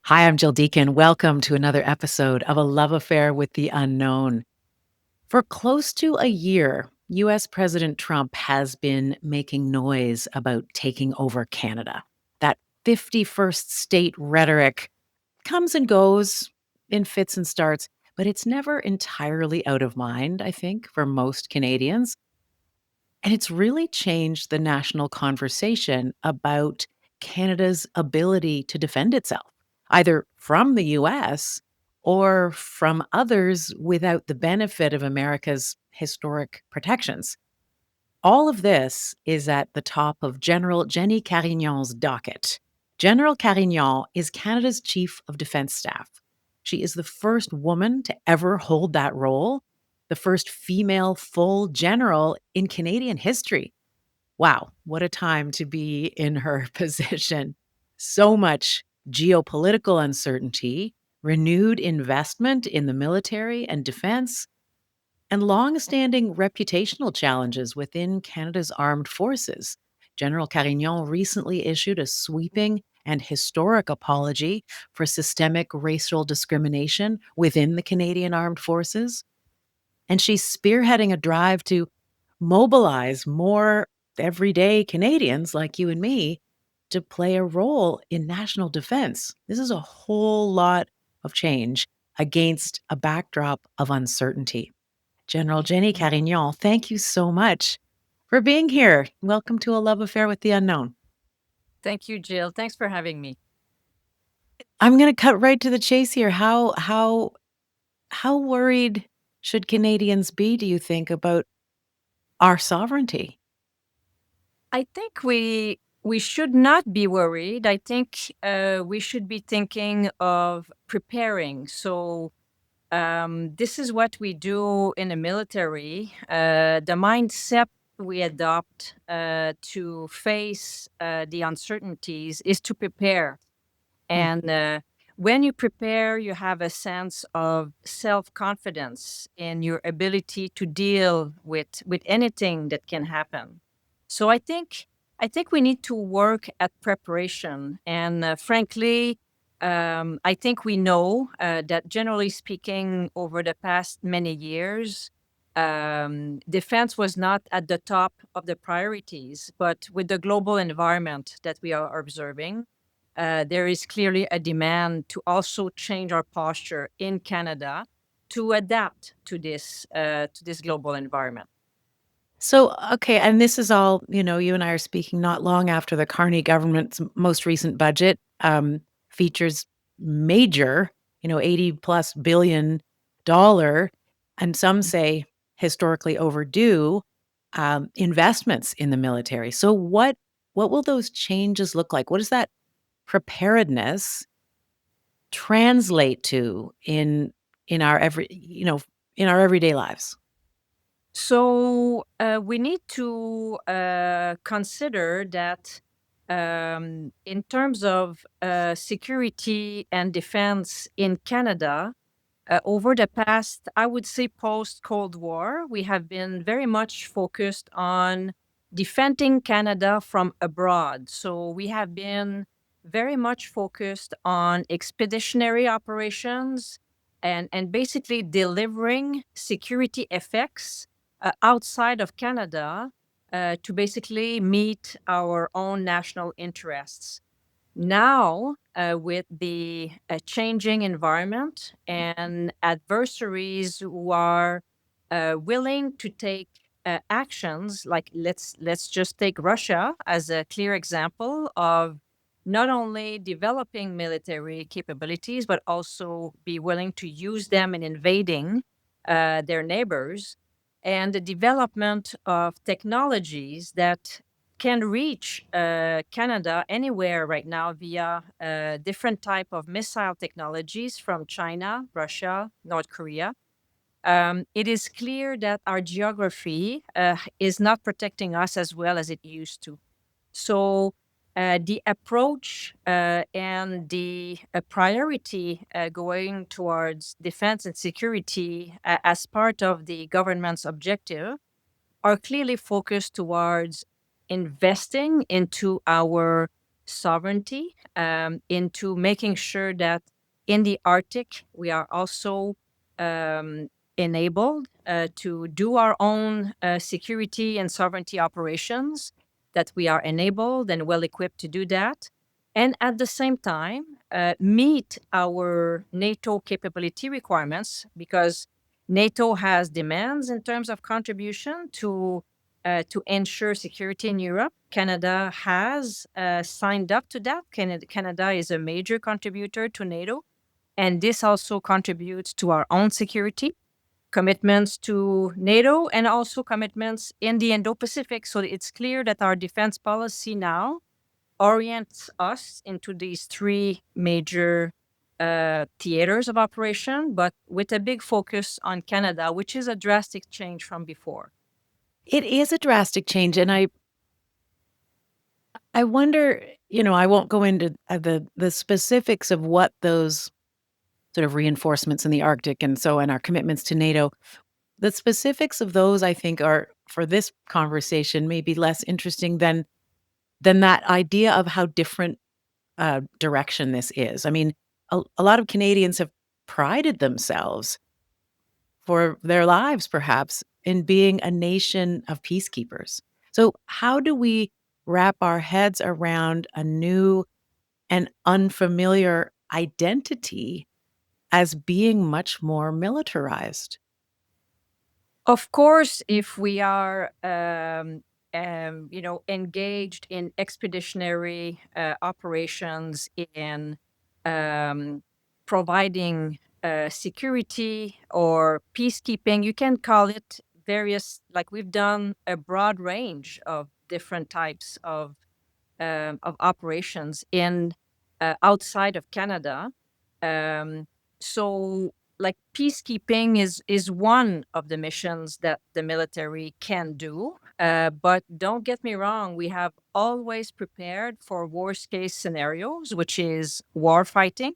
Hi, I'm Jill Deacon. Welcome to another episode of A Love Affair with the Unknown. For close to a year, US President Trump has been making noise about taking over Canada. That 51st state rhetoric comes and goes in fits and starts, but it's never entirely out of mind, I think, for most Canadians. And it's really changed the national conversation about Canada's ability to defend itself, either from the US or from others without the benefit of America's historic protections. All of this is at the top of General Jennie Carignan's docket. General Carignan is Canada's Chief of Defense Staff. She is the first woman to ever hold that role, the first female full general in Canadian history. Wow, what a time to be in her position. So much geopolitical uncertainty, renewed investment in the military and defense, and long-standing reputational challenges within Canada's armed forces. General Carignan recently issued a sweeping and historic apology for systemic racial discrimination within the Canadian Armed Forces. And she's spearheading a drive to mobilize more everyday Canadians like you and me to play a role in national defense. This is a whole lot of change against a backdrop of uncertainty. General Jennie Carignan, thank you so much for being here. Welcome to A Love Affair with the Unknown. Thank you, Jill. Thanks for having me. I'm going to cut right to the chase here. How worried should Canadians be, do you think, about our sovereignty? I think we should not be worried. I think we should be thinking of preparing. So this is what we do in the military. The mindset we adopt to face the uncertainties is to prepare. Mm. And when you prepare, you have a sense of self-confidence in your ability to deal with anything that can happen. So I think we need to work at preparation. And frankly, I think we know that generally speaking, over the past many years, defense was not at the top of the priorities. But with the global environment that we are observing, there is clearly a demand to also change our posture in Canada to adapt to this global environment. So, okay, and this is all, you and I are speaking not long after the Carney government's most recent budget features major, 80 plus billion dollar, and some say historically overdue investments in the military. So, what will those changes look like? What does that preparedness translate to in our in our everyday lives? So we need to consider that in terms of security and defense in Canada, over the past, I would say post Cold War, we have been very much focused on defending Canada from abroad. So we have been very much focused on expeditionary operations and basically delivering security effects outside of Canada to basically meet our own national interests. Now, with the changing environment and adversaries who are willing to take actions, like let's just take Russia as a clear example of not only developing military capabilities, but also be willing to use them in invading their neighbors, and the development of technologies that can reach Canada anywhere right now via different type of missile technologies from China, Russia, North Korea. It is clear that our geography is not protecting us as well as it used to. So the approach and the priority going towards defense and security as part of the government's objective are clearly focused towards investing into our sovereignty, into making sure that in the Arctic we are also um, enabled to do our own security and sovereignty operations, that we are enabled and well equipped to do that. And at the same time, meet our NATO capability requirements, because NATO has demands in terms of contribution to ensure security in Europe. Canada has signed up to that. Canada is a major contributor to NATO, and this also contributes to our own security commitments to NATO and also commitments in the Indo-Pacific. So it's clear that our defense policy now orients us into these three major theaters of operation, but with a big focus on Canada, which is a drastic change from before. It is a drastic change, and I wonder, I won't go into the specifics of what those sort of reinforcements in the Arctic and our commitments to NATO. The specifics of those, I think, are, for this conversation, maybe less interesting than that idea of how different direction this is. I mean, a lot of Canadians have prided themselves for their lives, perhaps, in being a nation of peacekeepers. So, how do we wrap our heads around a new and unfamiliar identity as being much more militarized? Of course, if we are, engaged in expeditionary operations in um, providing security or peacekeeping, you can call it various. Like, we've done a broad range of different types of operations in outside of Canada. Um, so, like, peacekeeping is one of the missions that the military can do. But don't get me wrong, we have always prepared for worst case scenarios, which is war fighting.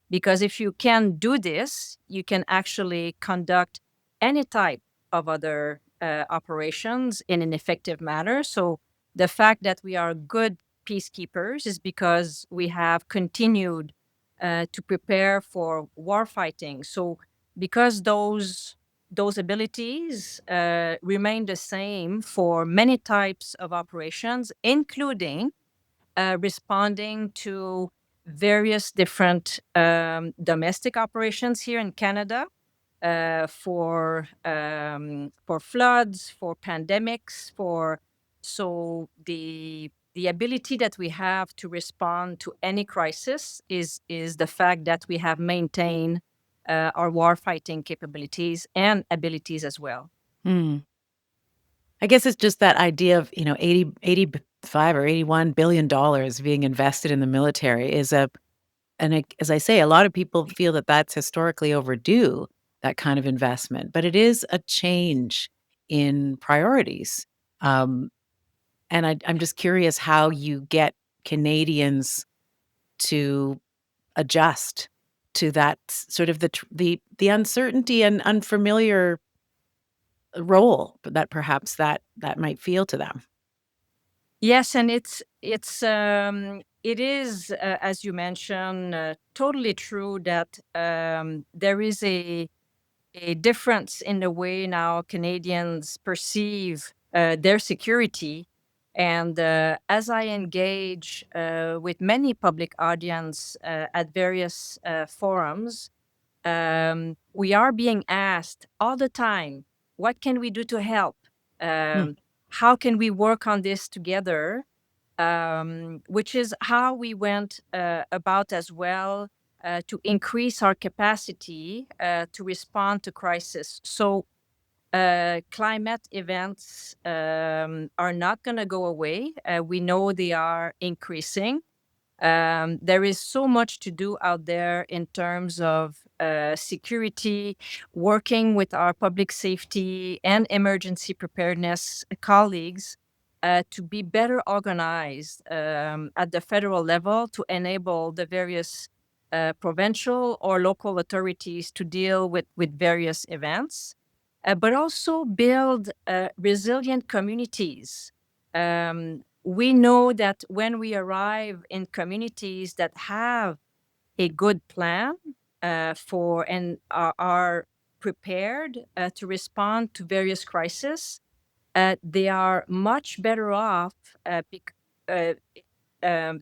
Because if you can do this, you can actually conduct any type of other operations in an effective manner. So the fact that we are good peacekeepers is because we have continued to prepare for war fighting. So because those abilities remain the same for many types of operations, including responding to various different domestic operations here in Canada, for floods, for pandemics, for so the ability that we have to respond to any crisis is the fact that we have maintained our warfighting capabilities and abilities as well. Hmm. I guess it's just that idea of, 85 or $81 billion being invested in the military is as I say, a lot of people feel that that's historically overdue, that kind of investment, but it is a change in priorities. Um, and I'm just curious how you get Canadians to adjust to that sort of the uncertainty and unfamiliar role that perhaps that might feel to them. Yes, and it is, as you mentioned, totally true that there is a difference in the way now Canadians perceive their security. And as I engage with many public audience at various forums, we are being asked all the time, what can we do to help? Hmm. How can we work on this together? Which is how we went about as well to increase our capacity to respond to crisis. So climate events are not going to go away. We know they are increasing. There is so much to do out there in terms of security, working with our public safety and emergency preparedness colleagues to be better organized at the federal level to enable the various provincial or local authorities to deal with various events, but also build resilient communities. we know that when we arrive in communities that have a good plan for and are prepared to respond to various crises, they are much better off uh,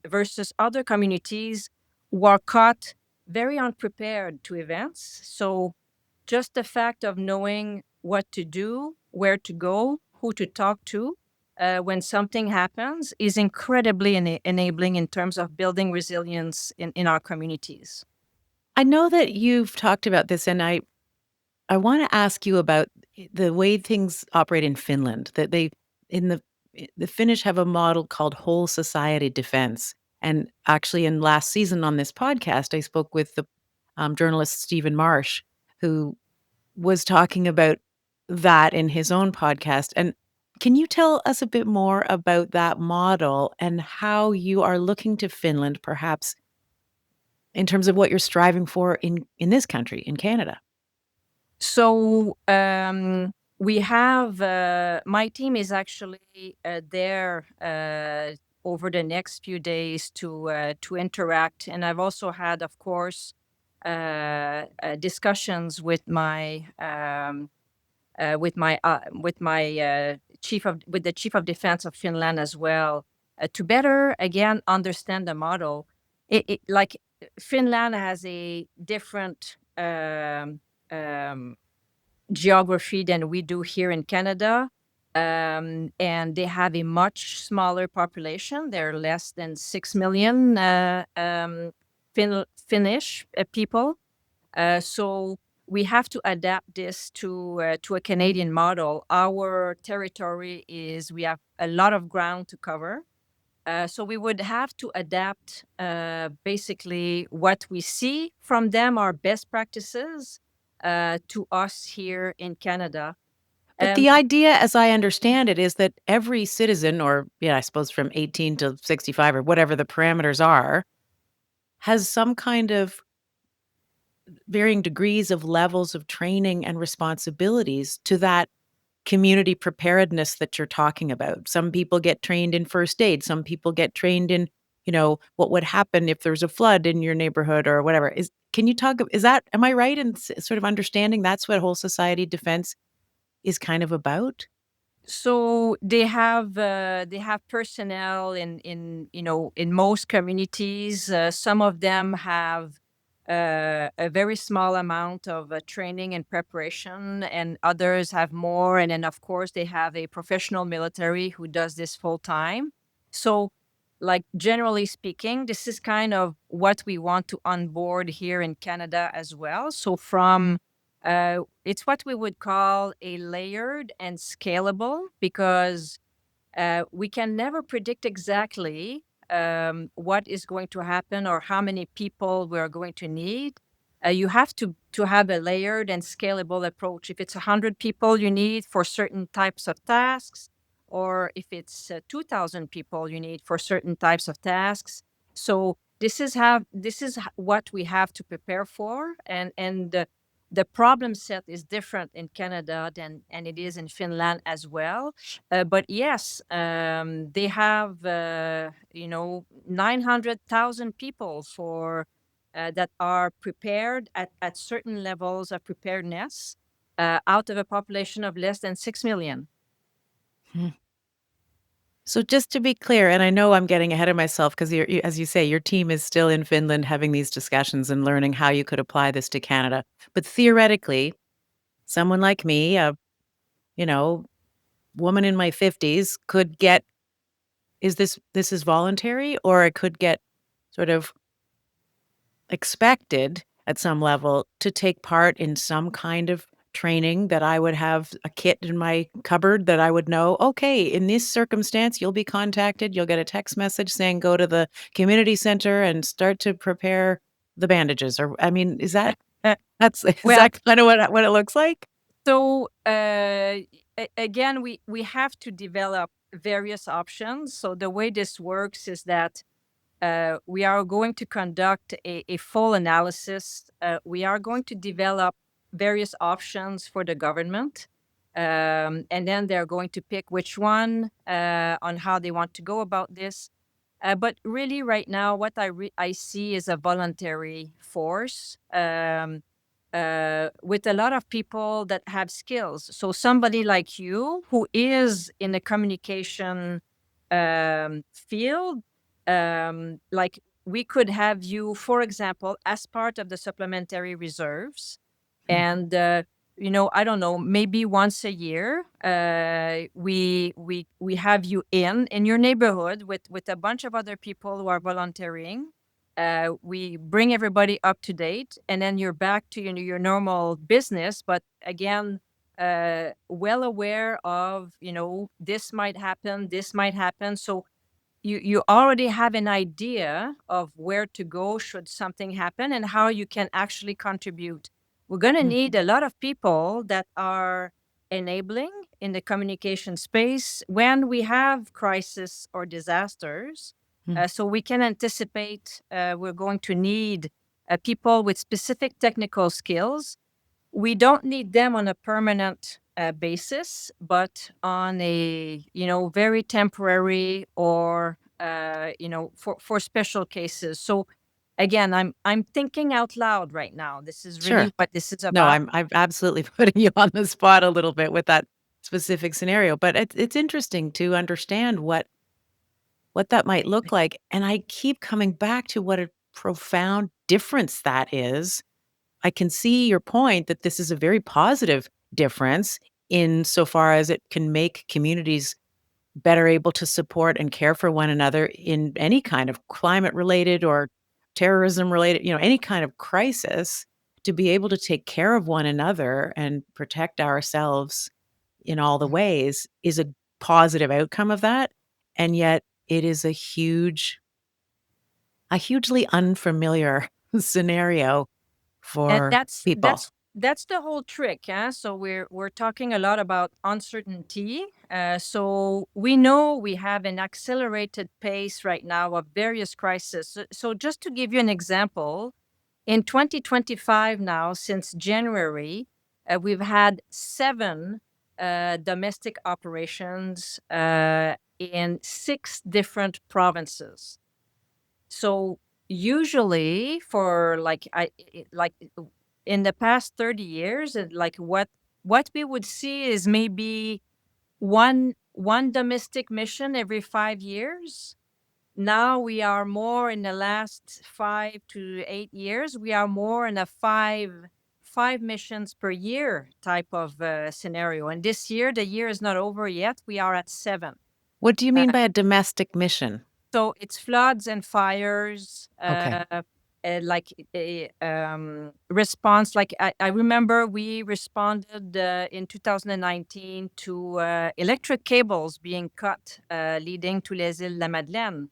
versus other communities who are caught very unprepared to events. So just the fact of knowing what to do, where to go, who to talk to when something happens is incredibly enabling in terms of building resilience in our communities. I know that you've talked about this, and I wanna ask you about the way things operate in Finland, that they in the Finnish have a model called whole society defense, and actually in last season on this podcast, I spoke with the, journalist Stephen Marsh, who was talking about that in his own podcast, and can you tell us a bit more about that model and how you are looking to Finland, perhaps in terms of what you're striving for in this country, in Canada? So we have my team is actually there over the next few days to interact, and I've also had, of course, discussions with my chief of with the chief of defense of Finland as well, to better again understand the model. Like Finland has a different geography than we do here in Canada. And they have a much smaller population. They're less than 6 million Finnish people. So we have to adapt this to a Canadian model. Our territory is we have a lot of ground to cover. So we would have to adapt basically what we see from them, our best practices, to us here in Canada. But Um, the idea, as I understand it, is that every citizen, or yeah, I suppose from 18 to 65 or whatever the parameters are, has some kind of varying degrees of levels of training and responsibilities to that community preparedness that you're talking about. Some people get trained in first aid, some people get trained in, what would happen if there's a flood in your neighborhood or whatever. Can you talk is that am I right in sort of understanding that's what whole society defense is kind of about? so they have personnel in most communities. Some of them have a very small amount of training and preparation, and others have more. And then, of course, they have a professional military who does this full time. So, like generally speaking, this is kind of what we want to onboard here in Canada as well. So, it's what we would call a layered and scalable, because we can never predict exactly what is going to happen or how many people we are going to need. You have to have a layered and scalable approach. If it's 100 people you need for certain types of tasks, or if it's 2,000 people you need for certain types of tasks. So what we have to prepare for, and the problem set is different in Canada than and it is in Finland as well. But yes, they have 900,000 people for that are prepared at certain levels of preparedness out of a population of less than 6 million. Hmm. So just to be clear, and I know I'm getting ahead of myself because as you say, your team is still in Finland having these discussions and learning how you could apply this to Canada. But theoretically, someone like me, a you know woman in my 50s, could get this is voluntary, or I could get sort of expected at some level to take part in some kind of training that I would have a kit in my cupboard that I would know, okay, in this circumstance, you'll be contacted. You'll get a text message saying, go to the community center and start to prepare the bandages. Or, I mean, is Well, that kind of what it looks like? so again, we have to develop various options. So the way this works is that we are going to conduct a full analysis. We are going to develop various options for the government. And then they're going to pick which one on how they want to go about this. But really, right now, what I see is a voluntary force with a lot of people that have skills. So somebody like you who is in the communication field, like we could have you, for example, as part of the supplementary reserves, and I don't know, maybe once a year, we have you in your neighborhood with a bunch of other people who are volunteering. We bring everybody up to date, and then you're back to your normal business. But again, well aware of, this might happen, this might happen. So you already have an idea of where to go should something happen and how you can actually contribute. We're going to Mm, need a lot of people that are enabling in the communication space when we have crisis or disasters. mm. So we can anticipate we're going to need people with specific technical skills. We don't need them on a permanent basis, but on a very temporary or for special cases. So again, I'm thinking out loud right now. This is really Sure. what this is No, about. I'm absolutely putting you on the spot a little bit with that specific scenario, but it's interesting to understand what that might look like, and I keep coming back to what a profound difference that is. I can see your point that this is a very positive difference insofar as it can make communities better able to support and care for one another in any kind of climate related or terrorism related, any kind of crisis, to be able to take care of one another and protect ourselves in all the ways is a positive outcome of that. And yet it is a hugely unfamiliar scenario And for that's people. that's that's the whole trick, yeah. So we're talking a lot about uncertainty. So we know we have an accelerated pace right now of various crises. So just to give you an example, in 2025 now, since January, we've had 7 domestic operations in 6 different provinces. So usually for in the past 30 years, like what we would see is maybe one domestic mission every 5 years. Now we are more in the last 5 to 8 years. We are more in a five missions per year type of scenario. And this year, the year is not over yet. We are at 7. What do you Uh, mean by a domestic mission? so it's floods and fires, Okay. like a response. Like I remember we responded in 2019 to electric cables being cut leading to Les Îles La Madeleine.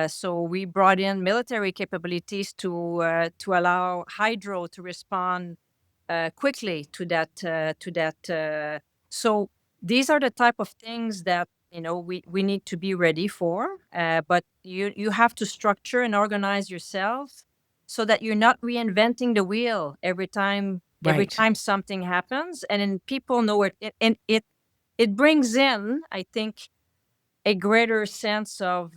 So we brought in military capabilities to allow hydro to respond quickly to that. So these are the type of things that we need to be ready for. But you have to structure and organize yourself so that you're not reinventing the wheel every time. Every Right. time something happens, and then people know and it brings in, I think, a greater sense of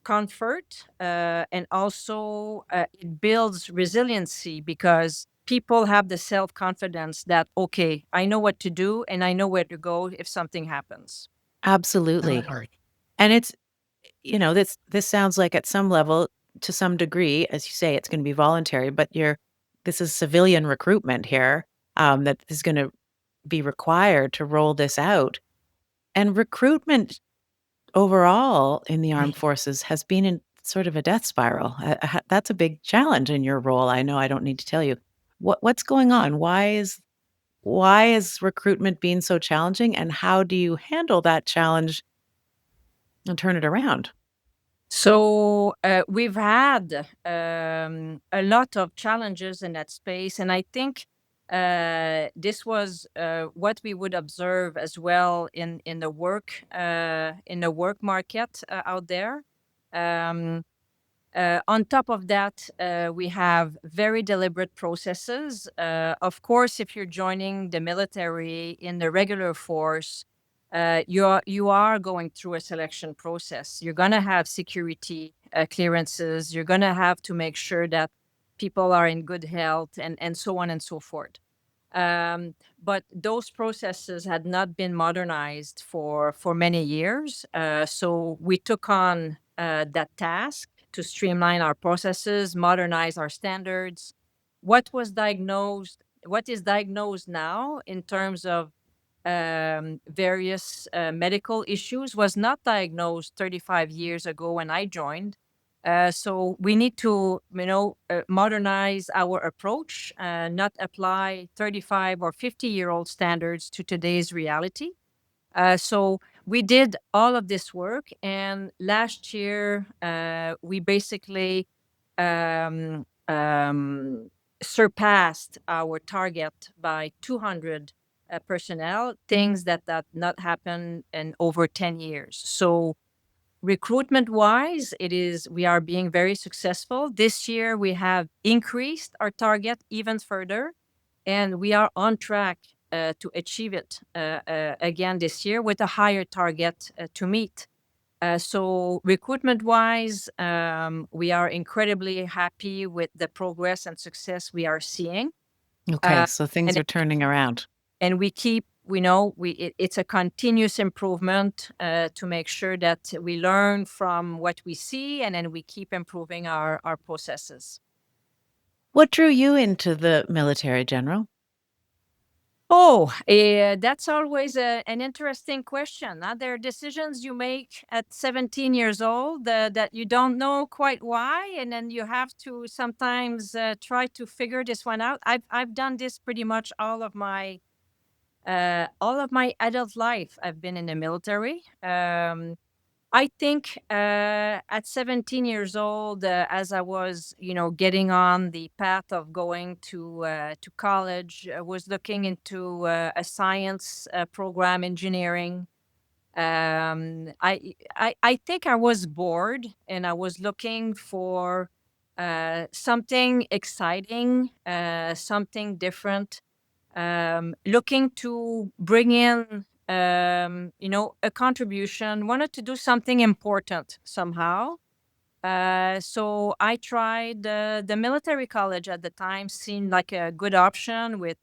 comfort, and also it builds resiliency because people have the self-confidence that, okay, I know what to do and I know where to go if something happens. Absolutely. And it's, this sounds like at some level, to some degree, as you say, it's going to be voluntary, but this is civilian recruitment here, that is going to be required to roll this out. And recruitment overall in the armed forces has been in sort of a death spiral. That's a big challenge in your role. I know I don't need to tell you. What's going on? Why is recruitment being so challenging, and how do you handle that challenge and turn it around? So we've had a lot of challenges in that space, and I think this was what we would observe as well in the work market out there. Um, On top of that, we have very deliberate processes. Of course, if you're joining the military in the regular force, you are going through a selection process. You're going to have security clearances. You're going to have to make sure that people are in good health, and so on and so forth. Um, but those processes had not been modernized for many years. So we took on that task to streamline our processes, modernize our standards. What is diagnosed now in terms of various medical issues was not diagnosed 35 years ago when I joined. So we need to, modernize our approach, not apply 35 or 50-year-old standards to today's reality. So we did all of this work, and last year we basically surpassed our target by 200 personnel, things that not happened in over 10 years. So recruitment wise, we are being very successful. This year we have increased our target even further, and we are on track to achieve it again this year with a higher target to meet. So recruitment wise, we are incredibly happy with the progress and success we are seeing. Okay, Uh, so things and are turning around. and we keep we know it's a continuous improvement to make sure that we learn from what we see, and then we keep improving our processes. What drew you into the military, General? Oh, that's always an interesting question. There are decisions you make at 17 years old that you don't know quite why, and then you have to sometimes try to figure this one out. I've done this pretty much all of my adult life. I've been in the military. I think at 17 years old, as I was, getting on the path of going to college, I was looking into a science program, engineering. I think I was bored, and I was looking for something exciting, something different, looking to bring in, a contribution, wanted to do something important somehow. So I tried the military college at the time, seemed like a good option with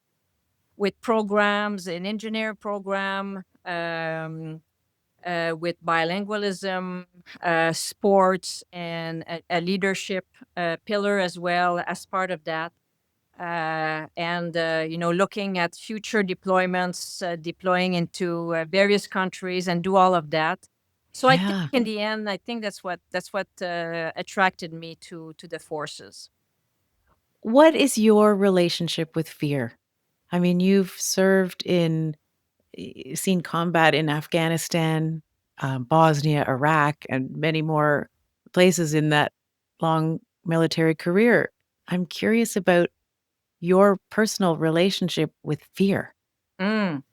programs, an engineer program, with bilingualism, sports, and a leadership pillar as well as part of that. And looking at future deployments, deploying into various countries and do all of that. So I think Yeah. in the end, I think that's what attracted me to the forces. What is your relationship with fear? I mean, you've served seen combat in Afghanistan, Bosnia, Iraq, and many more places in that long military career. I'm curious about your personal relationship with fear. Mm.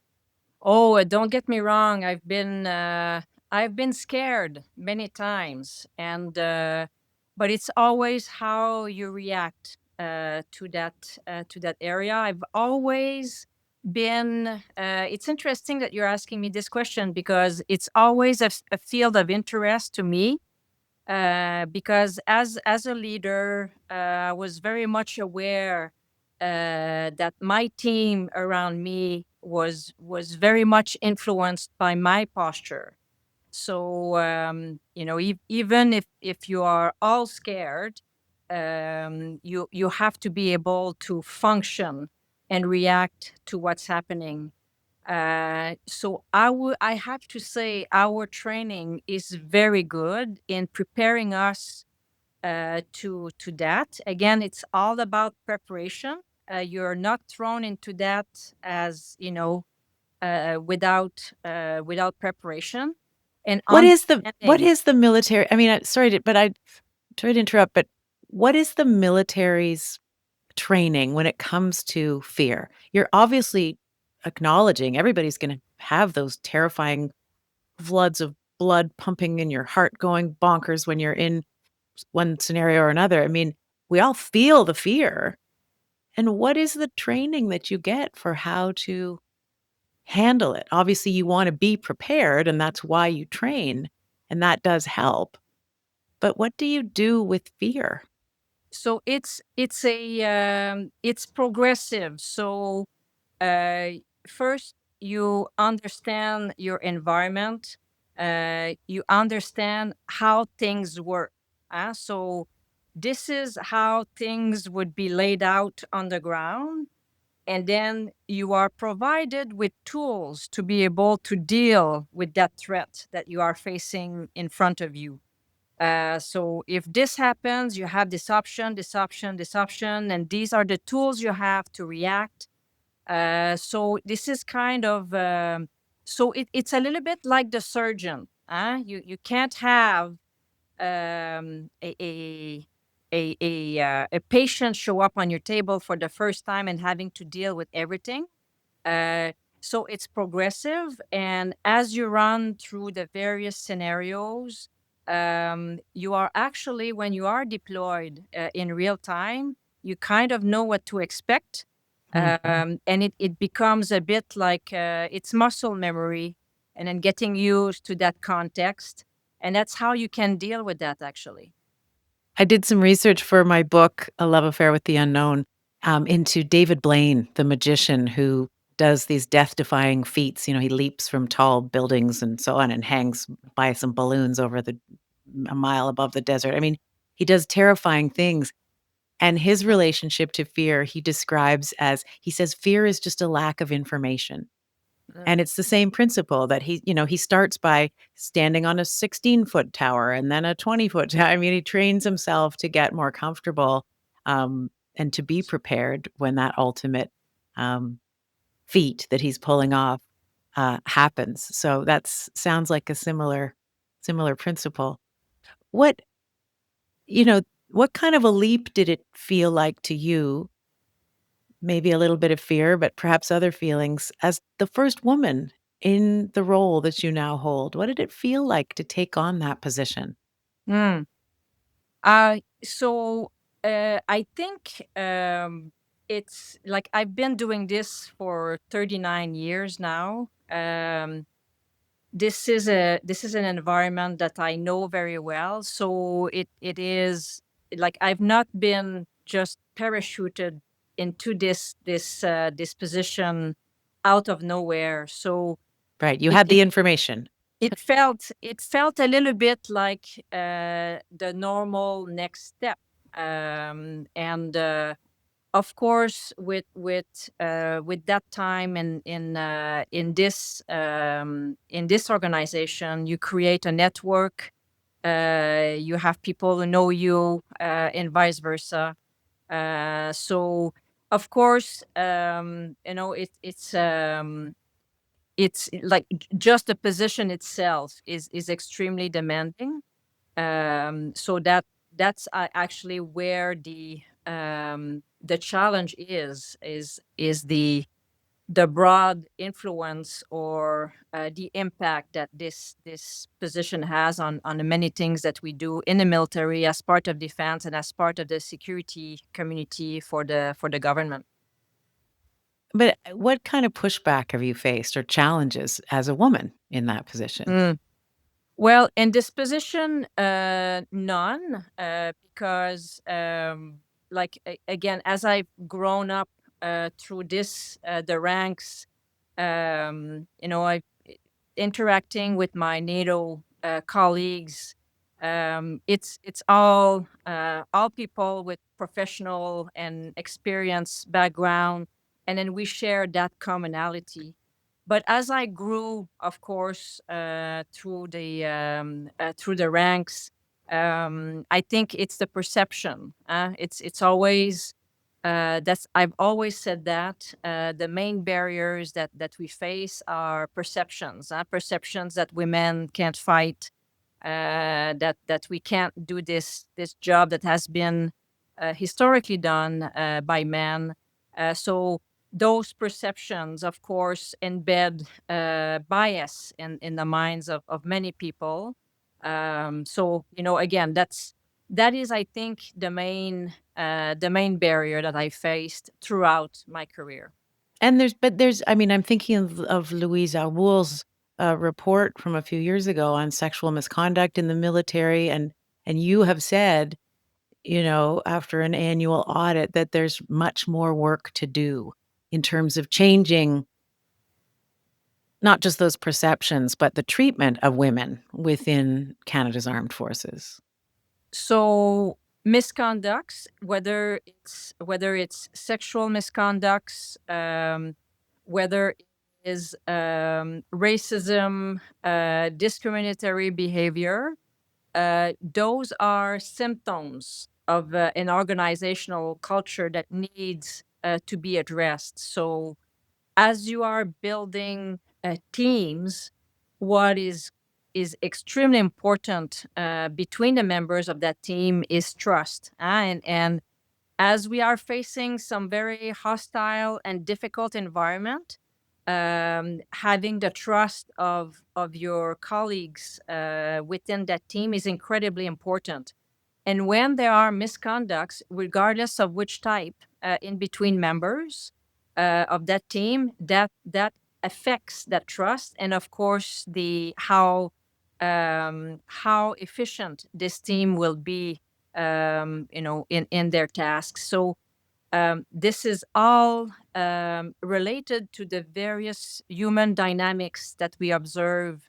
Oh, don't get me wrong. I've been scared many times, and but it's always how you react to that area. I've always been. It's interesting that you're asking me this question because it's always a field of interest to me. Because as a leader, I was very much aware that my team around me was very much influenced by my posture. So even if you are all scared, you have to be able to function and react to what's happening. So I have to say our training is very good in preparing us to that. Again, it's all about preparation. You're not thrown into that as without preparation and What understanding. is the military? I mean, sorry to, but I sorry to interrupt, but what is the military's training when it comes to fear? You're obviously acknowledging everybody's going to have those terrifying floods of blood pumping in your heart going bonkers when you're in one scenario or another. I mean, we all feel the fear. And what is the training that you get for how to handle it? Obviously, you want to be prepared, and that's why you train, and that does help. But what do you do with fear? So it's progressive. So uh, first you understand your environment, you understand how things work. So this is how things would be laid out on the ground, and then you are provided with tools to be able to deal with that threat that you are facing in front of you. So if this happens, you have this option, this option, this option, and these are the tools you have to react. So this is kind of it's a little bit like the surgeon. You can't have a patient show up on your table for the first time and having to deal with everything. uh, so it's progressive, and as you run through the various scenarios, you are actually, when you are deployed in real time, you kind of know what to expect. Mm. And it becomes a bit like it's muscle memory, and then getting used to that context. And that's how you can deal with that, actually. I did some research for my book, A Love Affair with the Unknown, into David Blaine, the magician who does these death defying feats. You know, he leaps from tall buildings and so on and hangs by some balloons over a mile above the desert. I mean, he does terrifying things. And his relationship to fear, he describes as he says, fear is just a lack of information. And it's the same principle that he starts by standing on a 16-foot tower and then a 20-foot tower. I mean, he trains himself to get more comfortable, and to be prepared when that ultimate, um, feat that he's pulling off, happens. So that's sounds like a similar principle. What you know, what kind of a leap did it feel like to you, maybe a little bit of fear, but perhaps other feelings as the first woman in the role that you now hold. What did it feel like to take on that position? Mm. So I think it's like I've been doing this for 39 years now. This is an environment that I know very well. So it is like I've not been just parachuted into this position out of nowhere. So Right, you it had it the information. it felt a little bit like the normal next step. And of course, with that time in this organization, you create a network. You have people who know you, and vice versa. So of course, it's like just the position itself is extremely demanding. So that's actually where the challenge is the broad influence, or the impact that this position has on the many things that we do in the military as part of defense and as part of the security community for the government. But, what kind of pushback have you faced or challenges as a woman in that position? Mm. Well, in this position, none, because, again, as I've grown up through the ranks, I interacting with my NATO colleagues. It's all people with professional and experience background, and then we share that commonality. But as I grew, of course, through the ranks, I think it's the perception. It's always that's I've always said that the main barriers that we face are perceptions. Perceptions that women can't fight, that we can't do this job that has been historically done by men. So those perceptions, of course, embed bias in the minds of many people. So again, that is, I think, the main barrier that I faced throughout my career. And I mean, I'm thinking of Louise Arbour's, report from a few years ago on sexual misconduct in the military, and you have said, after an annual audit that there's much more work to do in terms of changing not just those perceptions, but the treatment of women within Canada's armed forces. So misconducts, whether it's sexual misconducts, whether it is racism, discriminatory behavior, those are symptoms of an organizational culture that needs to be addressed. So as you are building teams, what is extremely important between the members of that team is trust. And as we are facing some very hostile and difficult environment, having the trust of your colleagues within that team is incredibly important. And when there are misconducts, regardless of which type, in between members of that team, that affects that trust, and of course the how efficient this team will be, in their tasks. So this is all related to the various human dynamics that we observe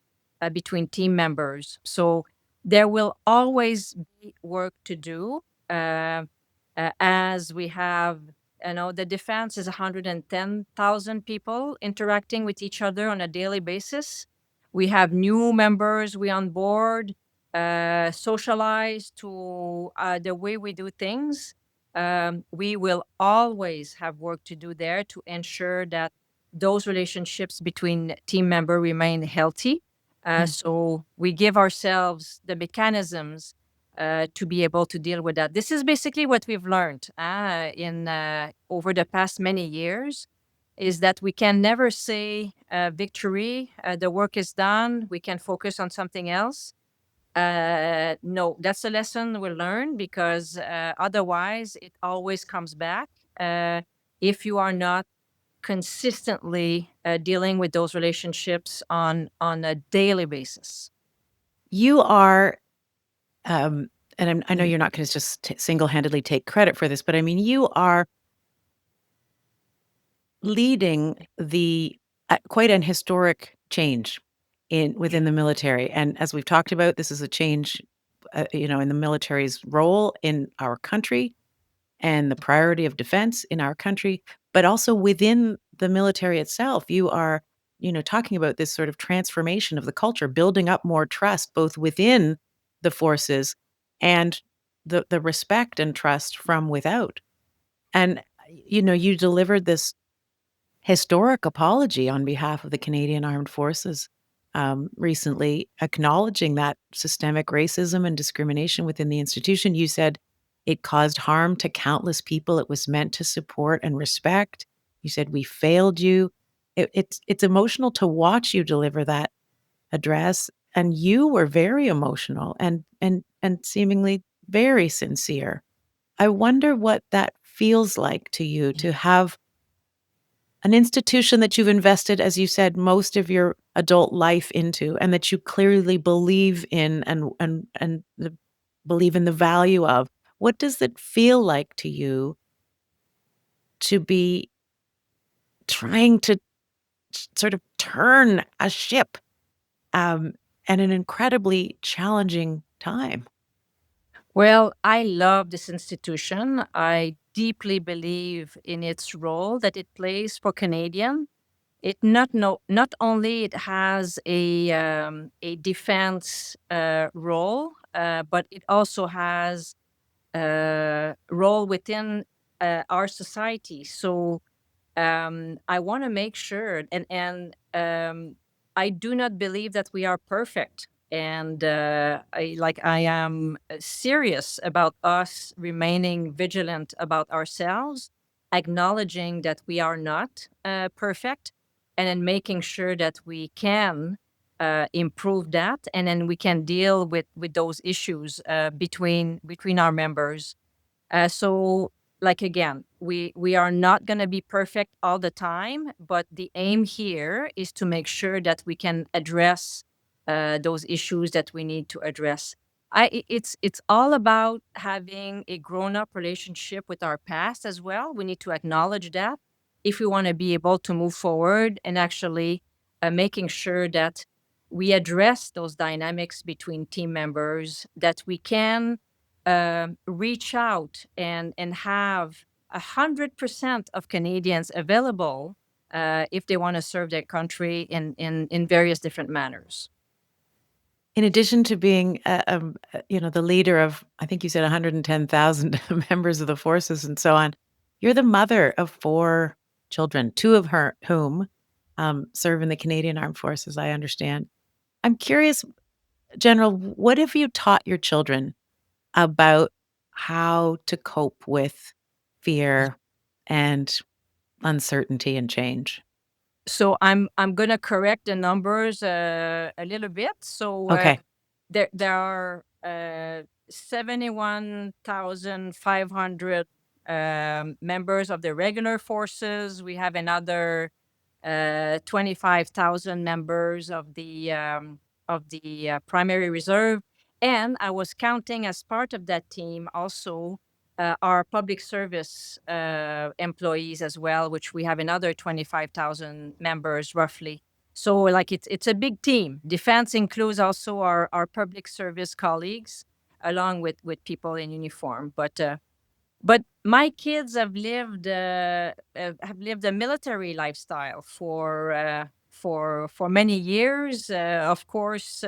between team members. So there will always be work to do, as we have, the defense is 110,000 people interacting with each other on a daily basis. We have new members we onboard, socialize to the way we do things. We will always have work to do there to ensure that those relationships between team member remain healthy. Mm. So we give ourselves the mechanisms to be able to deal with that. This is basically what we've learned in over the past many years, is that we can never say victory, the work is done, we can focus on something else. No, that's a lesson we learn, because otherwise it always comes back uh, if you are not consistently dealing with those relationships on a daily basis. You are, um, and I know you're not gonna just single-handedly take credit for this, but I mean, you are leading the quite an historic change within the military, and as we've talked about, this is a change, in the military's role in our country and the priority of defense in our country, but also within the military itself. You are, talking about this sort of transformation of the culture, building up more trust both within the forces and the respect and trust from without. And you delivered this historic apology on behalf of the Canadian Armed Forces recently, acknowledging that systemic racism and discrimination within the institution. You said it caused harm to countless people it was meant to support and respect. You said we failed you. It's emotional to watch you deliver that address, and you were very emotional and seemingly very sincere. I wonder what that feels like to you to have an institution that you've invested, as you said, most of your adult life into, and that you clearly believe in believe in the value of. What does it feel like to you to be trying to sort of turn a ship, um, at an incredibly challenging time? Well, I love this institution. I deeply believe in its role that it plays for Canadian. It not no not only it has a defense role, but it also has a role within our society. So I want to make sure, and I do not believe that we are perfect, and I am serious about us remaining vigilant about ourselves, acknowledging that we are not perfect, and then making sure that we can improve that, and then we can deal with those issues between our members. So, like again, we are not going to be perfect all the time, but the aim here is to make sure that we can address those issues that we need to address. It's all about having a grown-up relationship with our past as well. We need to acknowledge that if we want to be able to move forward, and actually making sure that we address those dynamics between team members, that we can reach out and have 100% of Canadians available if they want to serve their country in various different manners. In addition to being, the leader of, I think you said 110,000 members of the forces and so on, you're the mother of 4 children, 2 of her whom, serve in the Canadian Armed Forces, I understand. I'm curious, General, what have you taught your children about how to cope with fear and uncertainty and change? So I'm gonna correct the numbers a little bit. So Okay. there are 71,500 members of the regular forces. We have another 25,000 members of the primary reserve, and I was counting as part of that team also our public service employees as well, which we have another 25,000 members roughly. So like it's a big team. Defense includes also our public service colleagues, along with people in uniform. But my kids have lived a military lifestyle for many years. Of course,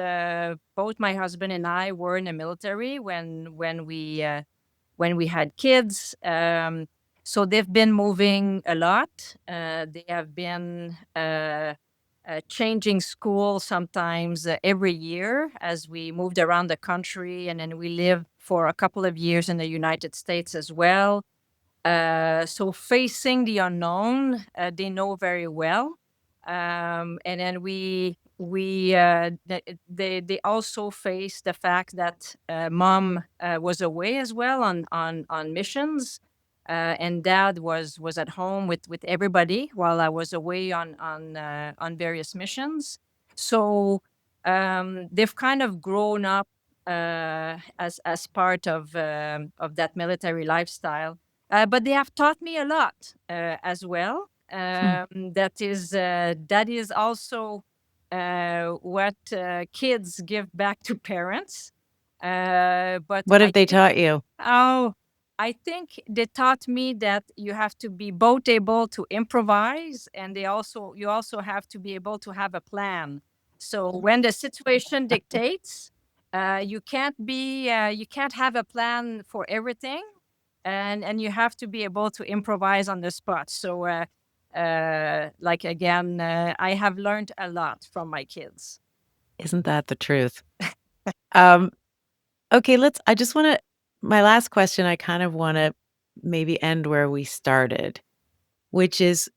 both my husband and I were in the military when we had kids. So they've been moving a lot. They have been changing school sometimes every year as we moved around the country, and then we lived for a couple of years in the United States as well. So facing the unknown, they know very well. And then they also face the fact that mom was away as well on missions, and dad was at home with everybody while I was away on various missions. So they've kind of grown up as part of that military lifestyle. But they have taught me a lot as well. Hmm. That is also what kids give back to parents. But What have I they think, taught you? oh, I think they taught me that you have to be both able to improvise, and you also have to be able to have a plan. So when the situation dictates, you can't have a plan for everything, and you have to be able to improvise on the spot. So like again, I have learned a lot from my kids. Isn't that the truth? Um, okay, I just wanna my last question, I kind of wanna maybe end where we started, which is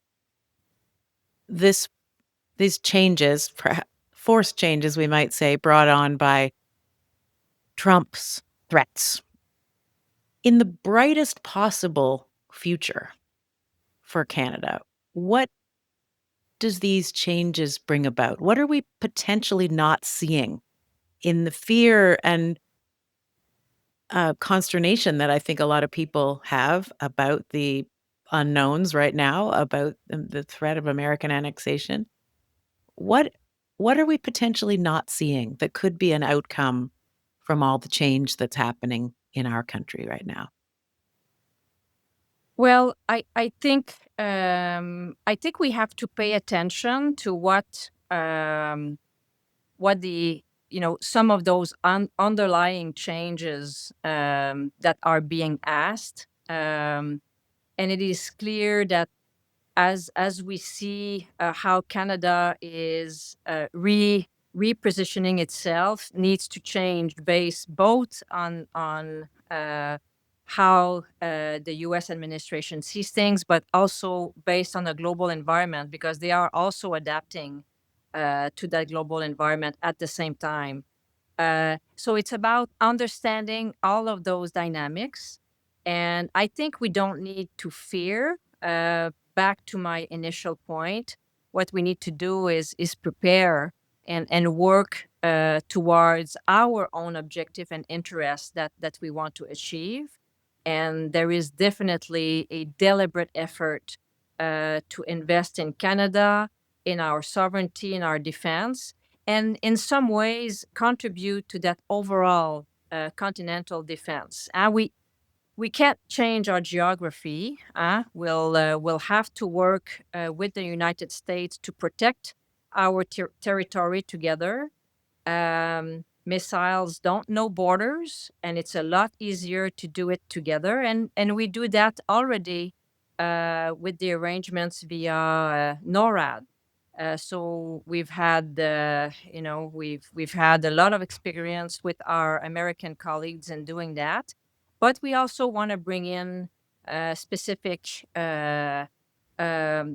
this these changes, forced changes, we might say, brought on by Trump's threats. In the brightest possible future for Canada, what does these changes bring about? What are we potentially not seeing in the fear and consternation that I think a lot of people have about the unknowns right now, about the threat of American annexation? What what are we potentially not seeing that could be an outcome from all the change that's happening in our country right now? Well, I think we have to pay attention to what the some of those underlying changes that are being asked, and it is clear that as we see how Canada is repositioning itself, needs to change based both on how the U.S. administration sees things, but also based on the global environment, because they are also adapting to that global environment at the same time. So it's about understanding all of those dynamics. And I think we don't need to fear. Back to my initial point, what we need to do is prepare and work towards our own objective and interests that we want to achieve. And there is definitely a deliberate effort to invest in Canada, in our sovereignty, in our defense, and in some ways contribute to that overall continental defense. We can't change our geography. We'll have to work with the United States to protect our territory together. Missiles don't know borders, and it's a lot easier to do it together. And we do that already with the arrangements via NORAD. So we've had, we've had a lot of experience with our American colleagues in doing that, but we also want to bring in specific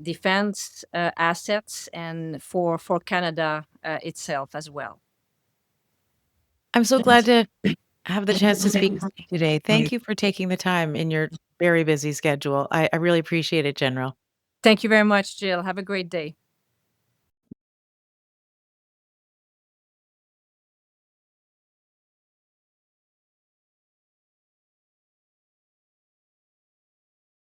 defense assets and for Canada itself as well. I'm so glad to have the chance to speak with you today. Thank you for taking the time in your very busy schedule. I really appreciate it, General. Thank you very much, Jill. Have a great day.